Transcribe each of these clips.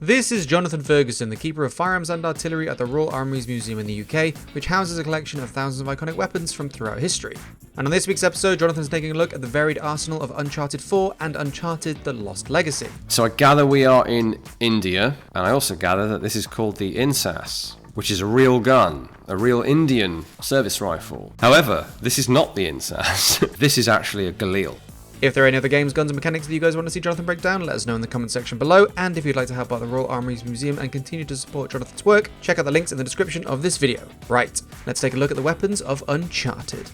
This is Jonathan Ferguson, the Keeper of Firearms and Artillery at the Royal Armouries Museum in the UK, which houses a collection of thousands of iconic weapons from throughout history. And on this week's episode, Jonathan's taking a look at the varied arsenal of Uncharted 4 and Uncharted: The Lost Legacy. So I gather we are in India, and I also gather that this is called the INSAS, which is a real gun, a real Indian service rifle. However, this is not the INSAS. This is actually a Galil. If there are any other games, guns, and mechanics that you guys want to see Jonathan break down, let us know in the comment section below. And if you'd like to help out the Royal Armouries Museum and continue to support Jonathan's work, check out the links in the description of this video. Right, let's take a look at the weapons of Uncharted.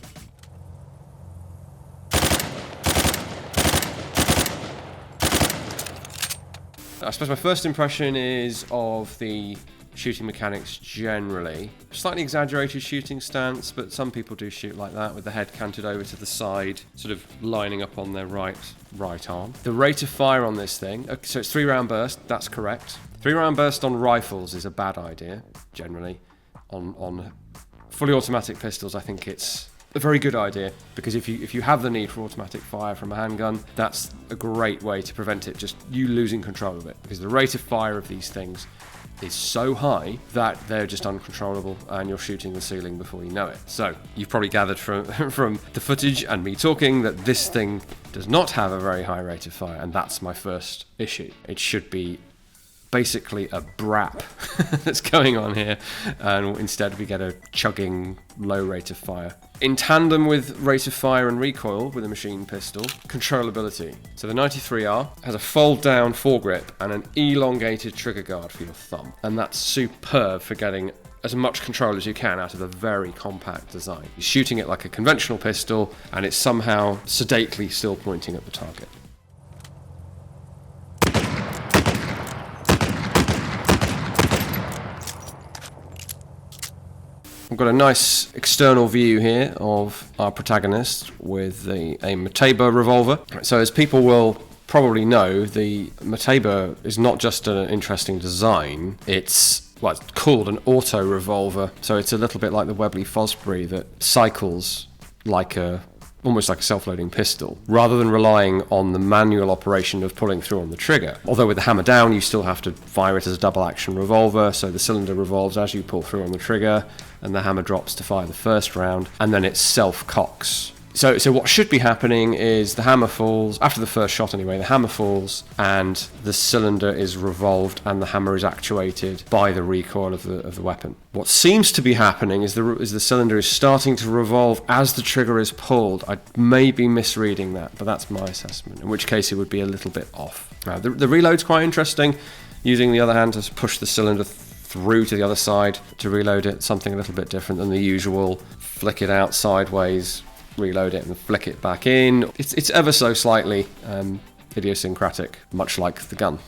I suppose my first impression is of the shooting mechanics generally. Slightly exaggerated shooting stance, but some people do shoot like that with the head canted over to the side, sort of lining up on their right arm. The rate of fire on this thing, so it's 3-round burst, that's correct. 3-round burst on rifles is a bad idea, generally. On fully automatic pistols, I think it's a very good idea, because if you have the need for automatic fire from a handgun, that's a great way to prevent it, just you losing control of it, because the rate of fire of these things is so high that they're just uncontrollable and you're shooting the ceiling before you know it. So you've probably gathered from the footage and me talking that this thing does not have a very high rate of fire, and that's my first issue. It should be basically a brap that's going on here, and instead we get a chugging low rate of fire. In tandem with rate of fire and recoil with a machine pistol, controllability. So the 93R has a fold down foregrip and an elongated trigger guard for your thumb, and that's superb for getting as much control as you can out of a very compact design. You're shooting it like a conventional pistol, and it's somehow sedately still pointing at the target. I've got a nice external view here of our protagonist with a Mateba revolver. So as people will probably know, the Mateba is not just an interesting design, it's called an auto revolver. So it's a little bit like the Webley Fosbury that cycles like almost like a self-loading pistol, rather than relying on the manual operation of pulling through on the trigger. Although with the hammer down, you still have to fire it as a double-action revolver, so the cylinder revolves as you pull through on the trigger, and the hammer drops to fire the first round, and then it self-cocks. So what should be happening is the hammer falls, after the first shot anyway, the hammer falls, and the cylinder is revolved, and the hammer is actuated by the recoil of the weapon. What seems to be happening is the cylinder is starting to revolve as the trigger is pulled. I may be misreading that, but that's my assessment, in which case it would be a little bit off. The reload's quite interesting, using the other hand to push the cylinder through to the other side to reload it, something a little bit different than the usual flick it out sideways, reload it and flick it back in. It's ever so slightly idiosyncratic, much like the gun.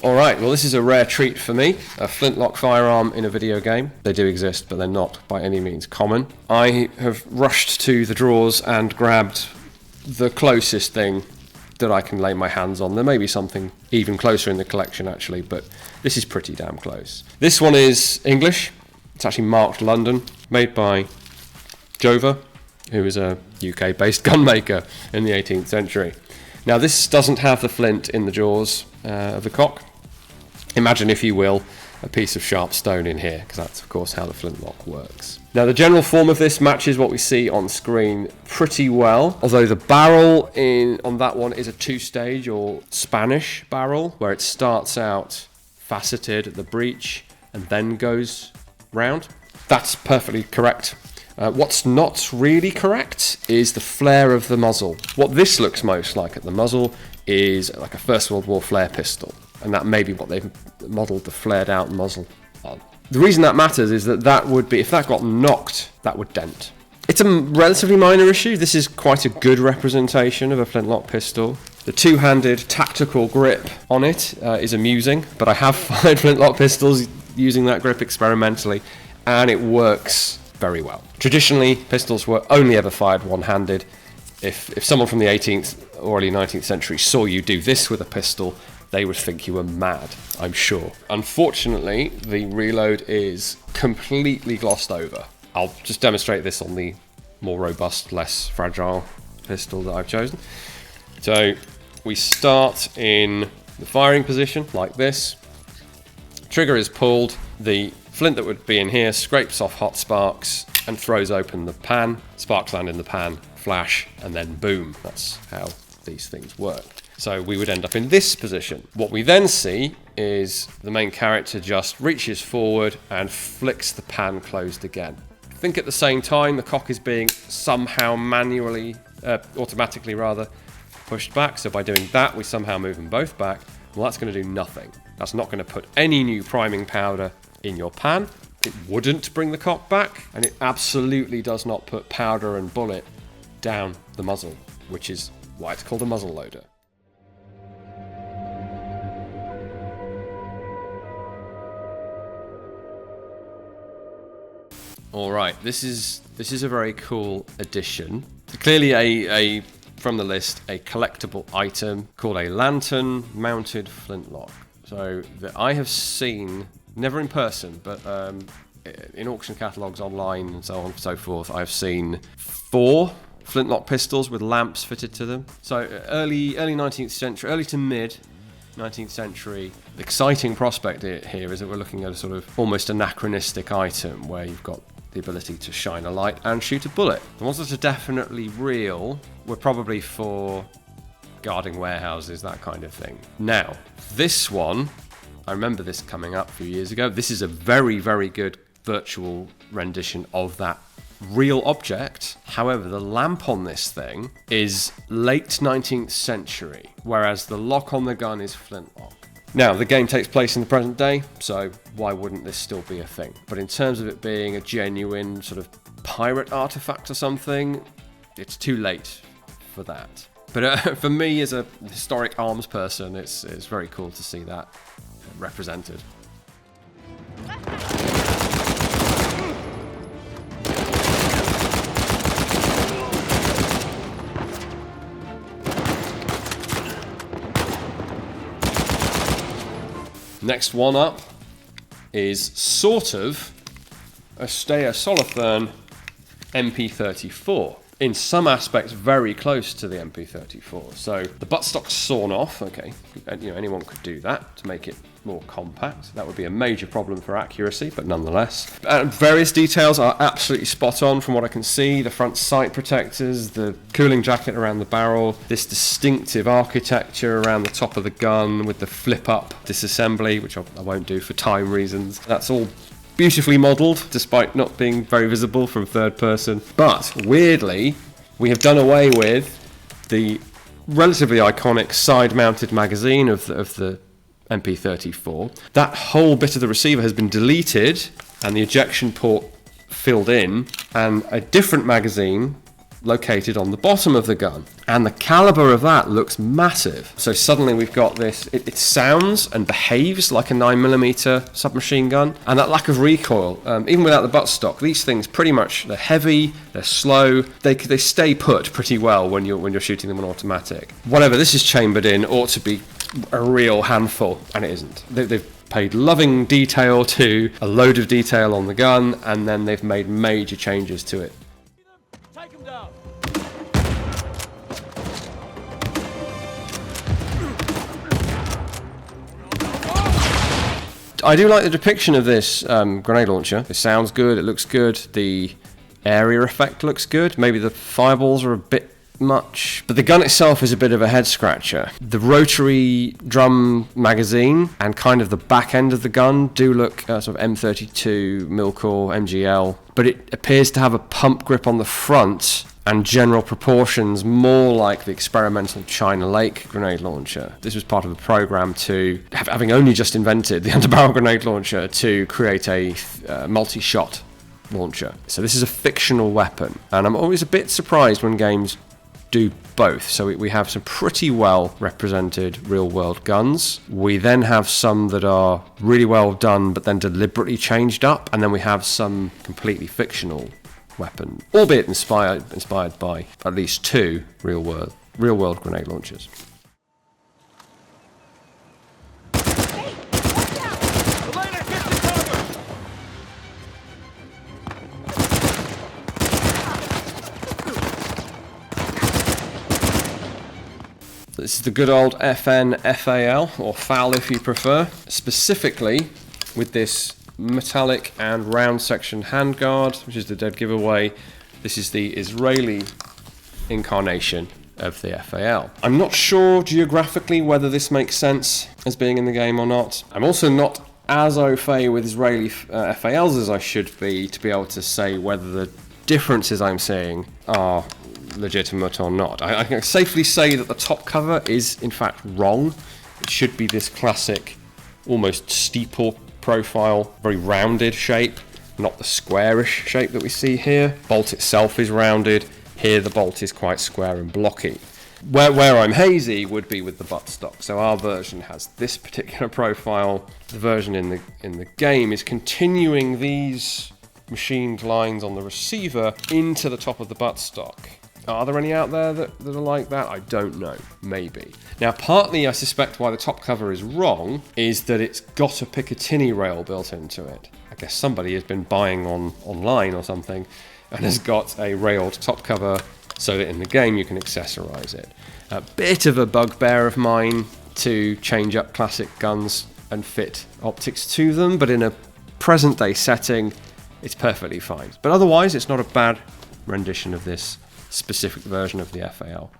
Alright, well this is a rare treat for me, a Flintlock firearm in a video game. They do exist, but they're not by any means common. I have rushed to the drawers and grabbed the closest thing that I can lay my hands on. There may be something even closer in the collection actually, but this is pretty damn close. This one is English. It's actually marked London, made by Jova, who is a UK-based gun maker in the 18th century. Now this doesn't have the flint in the jaws of the cock. Imagine, if you will, a piece of sharp stone in here, because that's of course how the flintlock works. Now the general form of this matches what we see on screen pretty well, although the barrel on that one is a 2-stage or Spanish barrel, where it starts out faceted at the breech and then goes round. That's perfectly correct. What's not really correct is the flare of the muzzle. What this looks most like at the muzzle is like a First World War flare pistol, and that may be what they've modelled the flared out muzzle on. The reason that matters is that would be, if that got knocked, that would dent. It's a relatively minor issue. This is quite a good representation of a flintlock pistol. The two-handed tactical grip on it is amusing, but I have fired flintlock pistols using that grip experimentally, and it works very well. Traditionally, pistols were only ever fired one-handed. If someone from the 18th or early 19th century saw you do this with a pistol, they would think you were mad, I'm sure. Unfortunately, the reload is completely glossed over I'll just demonstrate this on the more robust, less fragile pistol that I've chosen. So we start in the firing position like this. Trigger is pulled, the flint that would be in here scrapes off hot sparks and throws open the pan. Sparks land in the pan, flash, and then boom. That's how these things work. So we would end up in this position. What we then see is the main character just reaches forward and flicks the pan closed again. I think at the same time the cock is being somehow automatically pushed back. So by doing that, we somehow move them both back. Well, that's going to do nothing. That's not going to put any new priming powder in your pan. It wouldn't bring the cock back, and it absolutely does not put powder and bullet down the muzzle, which is why it's called a muzzle loader. All right, this is a very cool addition. Clearly from the list, a collectible item called a lantern mounted flintlock. So that I have seen, never in person, but in auction catalogues online and so on and so forth, I've seen 4 flintlock pistols with lamps fitted to them. So early 19th century, early to mid 19th century. The exciting prospect here is that we're looking at a sort of almost anachronistic item where you've got the ability to shine a light and shoot a bullet. The ones that are definitely real were probably for guarding warehouses, that kind of thing. Now, this one, I remember this coming up a few years ago. This is a very, very good virtual rendition of that real object. However, the lamp on this thing is late 19th century, whereas the lock on the gun is flintlock. Now, the game takes place in the present day, so why wouldn't this still be a thing? But in terms of it being a genuine sort of pirate artifact or something, it's too late for that. But for me, as a historic arms person, it's very cool to see that represented. Next one up is sort of a Steyr Solothurn MP34. In some aspects, very close to the MP34. So the buttstock's sawn off. Okay, anyone could do that to make it more compact. That would be a major problem for accuracy, but nonetheless. Various details are absolutely spot on from what I can see. The front sight protectors, the cooling jacket around the barrel, this distinctive architecture around the top of the gun with the flip-up disassembly, which I won't do for time reasons. That's all beautifully modelled, despite not being very visible from third person. But weirdly, we have done away with the relatively iconic side-mounted magazine of the MP34. That whole bit of the receiver has been deleted and the ejection port filled in, and a different magazine located on the bottom of the gun. And the caliber of that looks massive. So suddenly we've got this, it sounds and behaves like a 9mm submachine gun. And that lack of recoil, even without the buttstock, these things pretty much, they're heavy, they're slow, they stay put pretty well when you're shooting them on automatic. Whatever this is chambered in ought to be a real handful, and it isn't. They've paid loving detail to a load of detail on the gun, and then they've made major changes to it. Take him down. I do like the depiction of this grenade launcher. It sounds good, it looks good, the area effect looks good. Maybe the fireballs are a bit much, but the gun itself is a bit of a head scratcher. The rotary drum magazine and kind of the back end of the gun do look sort of M32 Milcore MGL, but it appears to have a pump grip on the front and general proportions more like the experimental China Lake grenade launcher. This was part of a program to, having only just invented the underbarrel grenade launcher, to create a multi-shot launcher. So this is a fictional weapon, and I'm always a bit surprised when games do both. So we have some pretty well represented real-world guns. We then have some that are really well done but then deliberately changed up, and then we have some completely fictional weapon, albeit inspired by at least 2 real-world grenade launchers. This is the good old FN-FAL, or FAL if you prefer, specifically with this metallic and round section handguard, which is the dead giveaway. This is the Israeli incarnation of the FAL. I'm not sure geographically whether this makes sense as being in the game or not. I'm also not as au fait with Israeli FALs as I should be to be able to say whether the differences I'm seeing are legitimate or not. I can safely say that the top cover is in fact wrong. It should be this classic, almost steeple profile, very rounded shape, not the squarish shape that we see here. Bolt itself is rounded. Here the bolt is quite square and blocky. Where I'm hazy would be with the buttstock. So our version has this particular profile. The version in the game is continuing these machined lines on the receiver into the top of the buttstock. Are there any out there that are like that? I don't know. Maybe. Now, partly I suspect why the top cover is wrong is that it's got a Picatinny rail built into it. I guess somebody has been buying online or something and has got a railed top cover so that in the game you can accessorize it. A bit of a bugbear of mine to change up classic guns and fit optics to them, but in a present day setting, it's perfectly fine. But otherwise, it's not a bad rendition of this specific version of the FAL.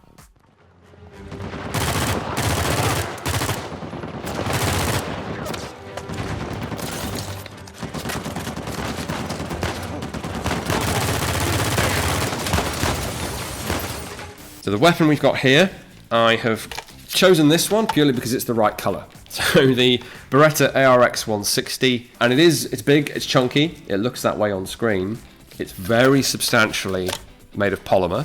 So the weapon we've got here, I have chosen this one purely because it's the right colour. So the Beretta ARX 160, and it's big, it's chunky, it looks that way on screen. It's very substantially made of polymer,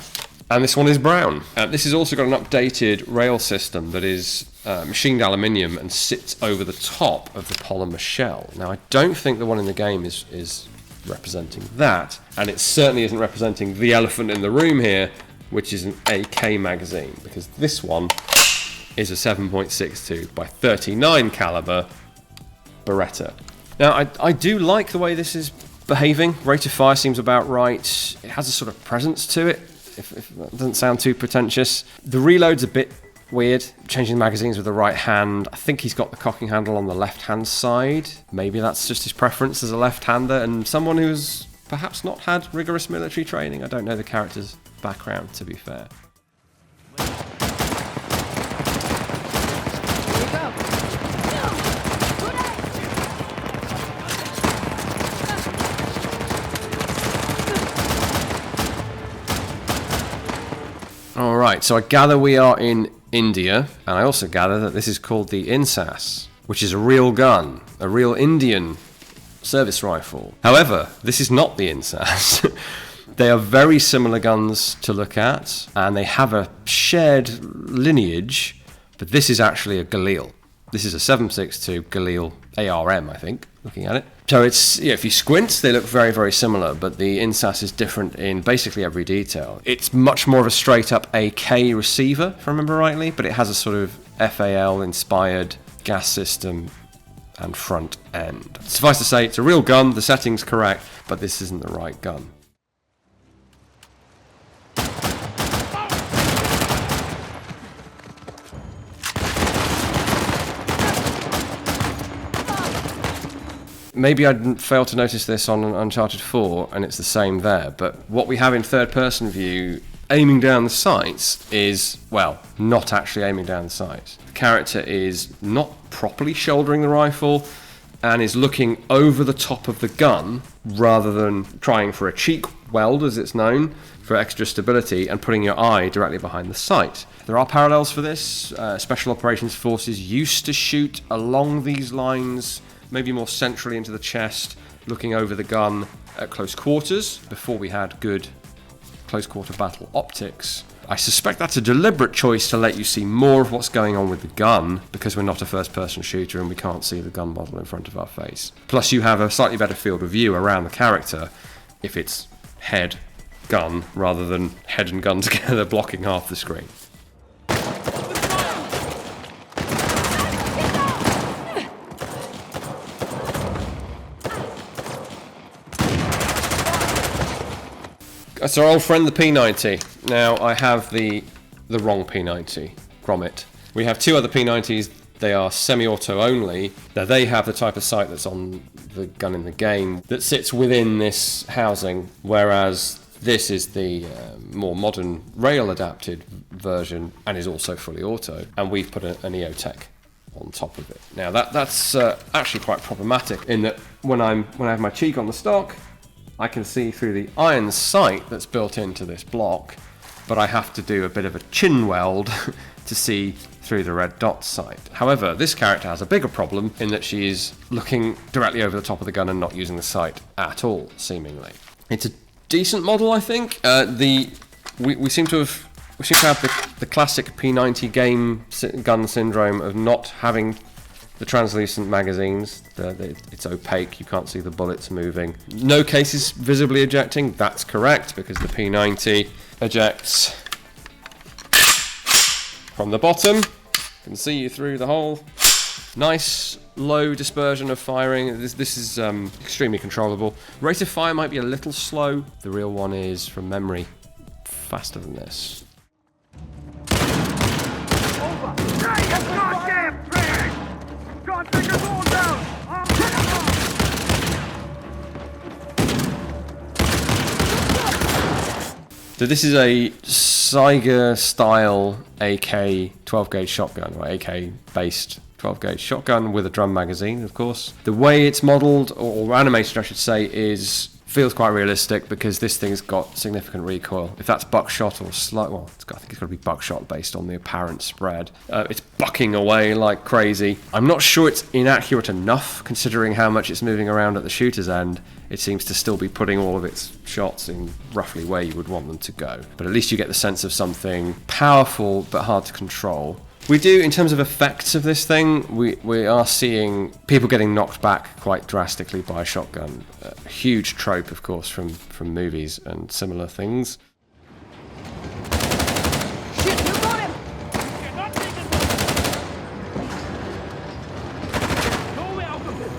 and this one is brown. This has also got an updated rail system that is machined aluminium and sits over the top of the polymer shell. Now I don't think the one in the game is representing that, and it certainly isn't representing the elephant in the room here, which is an AK magazine, because this one is a 7.62 by 39 caliber Beretta. Now I do like the way this is behaving. Rate of fire seems about right. It has a sort of presence to it, if that doesn't sound too pretentious. The reload's a bit weird, changing the magazines with the right hand. I think he's got the cocking handle on the left-hand side. Maybe that's just his preference as a left-hander and someone who's perhaps not had rigorous military training. I don't know the character's background, to be fair. Alright, so I gather we are in India, and I also gather that this is called the INSAS, which is a real gun, a real Indian service rifle. However, this is not the INSAS. They are very similar guns to look at, and they have a shared lineage, but this is actually a Galil. This is a 7.62 Galil ARM, I think, looking at it. So it's, if you squint, they look very, very similar, but the INSAS is different in basically every detail. It's much more of a straight-up AK receiver, if I remember rightly, but it has a sort of FAL-inspired gas system and front end. Suffice to say, it's a real gun, the setting's correct, but this isn't the right gun. Maybe I didn't fail to notice this on Uncharted 4, and it's the same there, but what we have in third-person view, aiming down the sights, is, well, not actually aiming down the sights. The character is not properly shouldering the rifle, and is looking over the top of the gun, rather than trying for a cheek weld, as it's known, for extra stability, and putting your eye directly behind the sight. There are parallels for this. Special Operations Forces used to shoot along these lines, maybe more centrally into the chest, looking over the gun at close quarters, before we had good close quarter battle optics. I suspect that's a deliberate choice to let you see more of what's going on with the gun, because we're not a first-person shooter and we can't see the gun model in front of our face. Plus you have a slightly better field of view around the character if it's head, gun, rather than head and gun together blocking half the screen. That's our old friend the P90. Now I have the wrong P90. grommet. We have two other P90s. They are semi-auto only. Now they have the type of sight that's on the gun in the game that sits within this housing, whereas this is the more modern rail-adapted version and is also fully auto. And we've put an EOTech on top of it. Now that's actually quite problematic in that when I have my cheek on the stock, I can see through the iron sight that's built into this block, but I have to do a bit of a chin weld to see through the red dot sight. However, this character has a bigger problem in that she's looking directly over the top of the gun and not using the sight at all, seemingly. It's a decent model, I think. We seem to have the classic P90 game gun syndrome of not having the translucent magazines. It's opaque, you can't see the bullets moving. No cases visibly ejecting, that's correct, because the P90 ejects from the bottom. You can see you through the hole. Nice low dispersion of firing. This is extremely controllable. Rate of fire might be a little slow. The real one is, from memory, faster than this. So this is a Saiga style AK 12 gauge shotgun, or AK based 12 gauge shotgun with a drum magazine, of course. The way it's modelled, or animated I should say, feels quite realistic because this thing's got significant recoil. If that's buckshot or I think it's got to be buckshot based on the apparent spread. It's bucking away like crazy. I'm not sure it's inaccurate enough considering how much it's moving around at the shooter's end. It seems to still be putting all of its shots in roughly where you would want them to go. But at least you get the sense of something powerful but hard to control. We do, in terms of effects of this thing, we are seeing people getting knocked back quite drastically by a shotgun. A huge trope, of course, from movies and similar things. Shit, you got him! You're not taking no way out of this!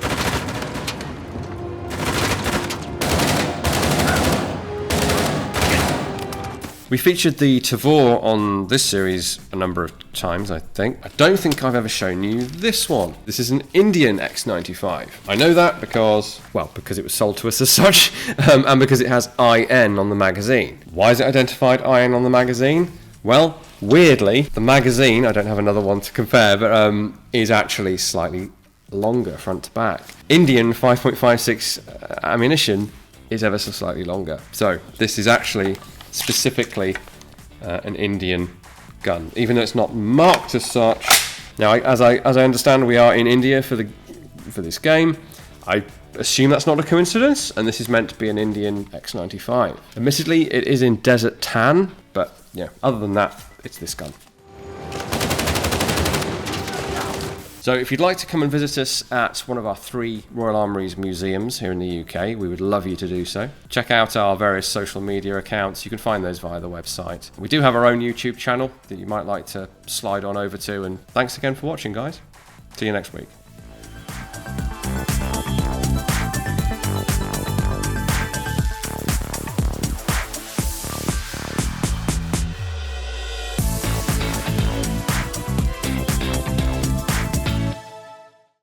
We featured the Tavor on this series a number of times, I think. I don't think I've ever shown you this one. This is an Indian X95. I know that because it was sold to us as such, and because it has IN on the magazine. Why is it identified IN on the magazine? Well, weirdly, the magazine, I don't have another one to compare, but is actually slightly longer front to back. Indian 5.56 ammunition is ever so slightly longer. So this is actually specifically an Indian gun, even though it's not marked as such. Now, as I understand, we are in India for this game. I assume that's not a coincidence, and this is meant to be an Indian X95. Admittedly, it is in desert tan, but yeah, other than that, it's this gun. So if you'd like to come and visit us at one of our 3 Royal Armouries museums here in the UK, we would love you to do so. Check out our various social media accounts. You can find those via the website. We do have our own YouTube channel that you might like to slide on over to, and thanks again for watching, guys. See you next week.